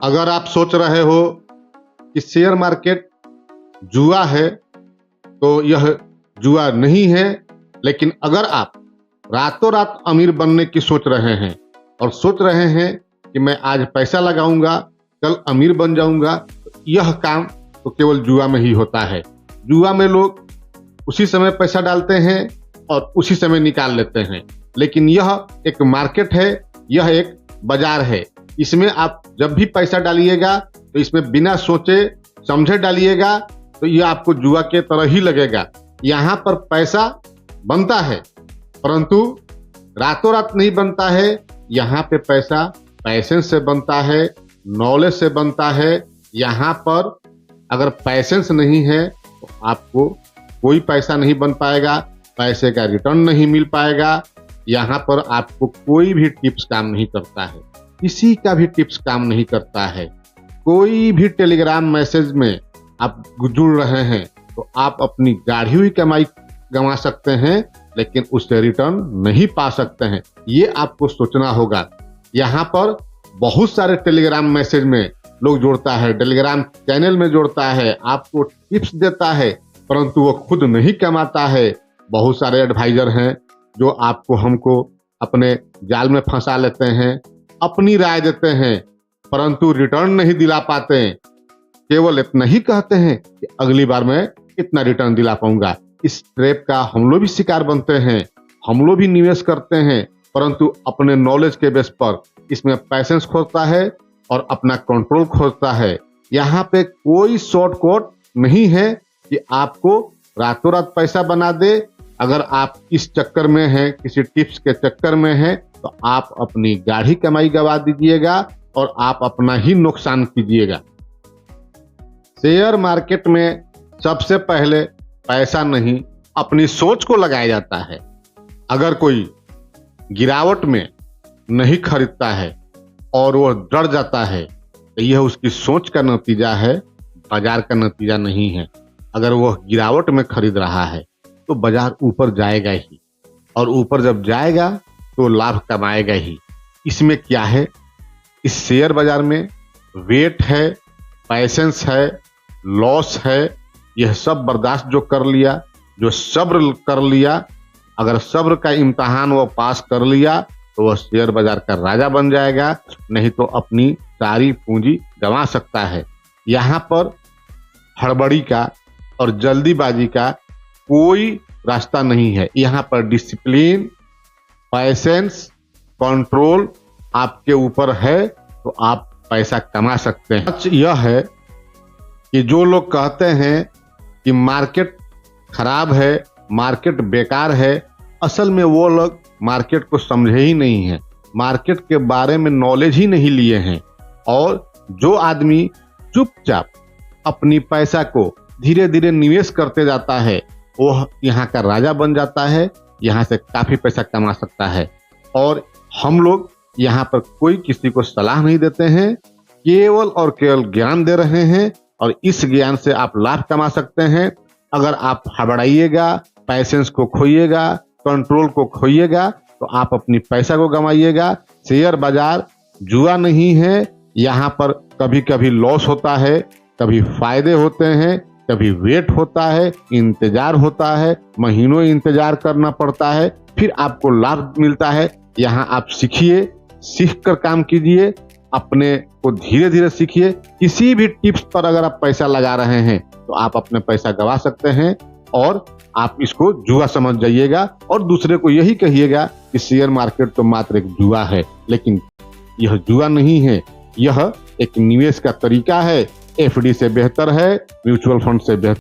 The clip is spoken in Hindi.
अगर आप सोच रहे हो कि शेयर मार्केट जुआ है तो यह जुआ नहीं है। लेकिन अगर आप रातों रात अमीर बनने की सोच रहे हैं और सोच रहे हैं कि मैं आज पैसा लगाऊंगा कल अमीर बन जाऊंगा, तो यह काम तो केवल जुआ में ही होता है। जुआ में लोग उसी समय पैसा डालते हैं और उसी समय निकाल लेते हैं। लेकिन यह एक मार्केट है, यह एक बाजार है। इसमें आप जब भी पैसा डालिएगा तो इसमें बिना सोचे समझे डालिएगा तो यह आपको जुआ के तरह ही लगेगा। यहाँ पर पैसा बनता है परंतु रातों रात नहीं बनता है। यहाँ पे पैसा पैसेंस से बनता है, नॉलेज से बनता है। यहाँ पर अगर पैसेंस नहीं है तो आपको कोई पैसा नहीं बन पाएगा, पैसे का रिटर्न नहीं मिल पाएगा। यहाँ पर आपको कोई भी टिप्स काम नहीं करता है, किसी का भी टिप्स काम नहीं करता है। कोई भी टेलीग्राम मैसेज में आप जुड़ रहे हैं तो आप अपनी गाढ़ी हुई कमाई गंवा सकते हैं लेकिन उससे रिटर्न नहीं पा सकते हैं। ये आपको सोचना होगा। यहाँ पर बहुत सारे टेलीग्राम मैसेज में लोग जोड़ता है, टेलीग्राम चैनल में जोड़ता है, आपको टिप्स देता है परंतु वो खुद नहीं कमाता है। बहुत सारे एडवाइजर हैं जो आपको हमको अपने जाल में फंसा लेते हैं, अपनी राय देते हैं परंतु रिटर्न नहीं दिला पाते। केवल इतना ही कहते हैं कि अगली बार मैं इतना रिटर्न दिला पाऊंगा। इस ट्रैप का हम लोग भी शिकार बनते हैं, हम लोग भी निवेश करते हैं परंतु अपने नॉलेज के बेस पर इसमें पैसेंस खोजता है और अपना कंट्रोल खोजता है। यहाँ पे कोई शॉर्टकट नहीं है कि आपको रातों रात पैसा बना दे। अगर आप इस चक्कर में हैं, किसी टिप्स के चक्कर में हैं, तो आप अपनी गाढ़ी कमाई गवा दीजिएगा और आप अपना ही नुकसान कीजिएगा। शेयर मार्केट में सबसे पहले पैसा नहीं, अपनी सोच को लगाया जाता है। अगर कोई गिरावट में नहीं खरीदता है और वो डर जाता है तो यह उसकी सोच का नतीजा है, बाजार का नतीजा नहीं है। अगर वह गिरावट में खरीद रहा है तो बाजार ऊपर जाएगा ही और ऊपर जब जाएगा तो लाभ कमाएगा ही। इसमें क्या है, इस शेयर बाजार में वेट है, पैसेंस है, लॉस है। यह सब बर्दाश्त जो कर लिया, जो सब्र कर लिया, अगर सब्र का इम्तहान वो पास कर लिया तो वह शेयर बाजार का राजा बन जाएगा, नहीं तो अपनी सारी पूंजी गंवा सकता है। यहाँ पर हड़बड़ी का और जल्दीबाजी का कोई रास्ता नहीं है। यहाँ पर डिसिप्लिन, पैसेंस, कंट्रोल आपके ऊपर है तो आप पैसा कमा सकते हैं। सच यह है कि जो लोग कहते हैं कि मार्केट खराब है, मार्केट बेकार है, असल में वो लोग मार्केट को समझे ही नहीं है, मार्केट के बारे में नॉलेज ही नहीं लिए हैं। और जो आदमी चुपचाप अपनी पैसा को धीरे धीरे निवेश करते जाता है वह यहाँ का राजा बन जाता है, यहाँ से काफी पैसा कमा सकता है। और हम लोग यहाँ पर कोई किसी को सलाह नहीं देते हैं, केवल और केवल ज्ञान दे रहे हैं और इस ज्ञान से आप लाभ कमा सकते हैं। अगर आप हड़बड़ाइएगा, पैसेंस को खोइएगा, कंट्रोल को खोइएगा तो आप अपनी पैसा को गंवाइएगा। शेयर बाजार जुआ नहीं है। यहाँ पर कभी कभी लॉस होता है, कभी फायदे होते हैं, कभी वेट होता है, इंतजार होता है, महीनों इंतजार करना पड़ता है, फिर आपको लाभ मिलता है। यहाँ आप सीखिए, सीख कर काम कीजिए, अपने को धीरे धीरे सीखिए। किसी भी टिप्स पर अगर आप पैसा लगा रहे हैं तो आप अपने पैसा गंवा सकते हैं और आप इसको जुआ समझ जाइएगा और दूसरे को यही कहिएगा कि शेयर मार्केट तो मात्र एक जुआ है। लेकिन यह जुआ नहीं है, यह एक निवेश का तरीका है। एफडी से बेहतर है, म्यूचुअल फंड से बेहतर।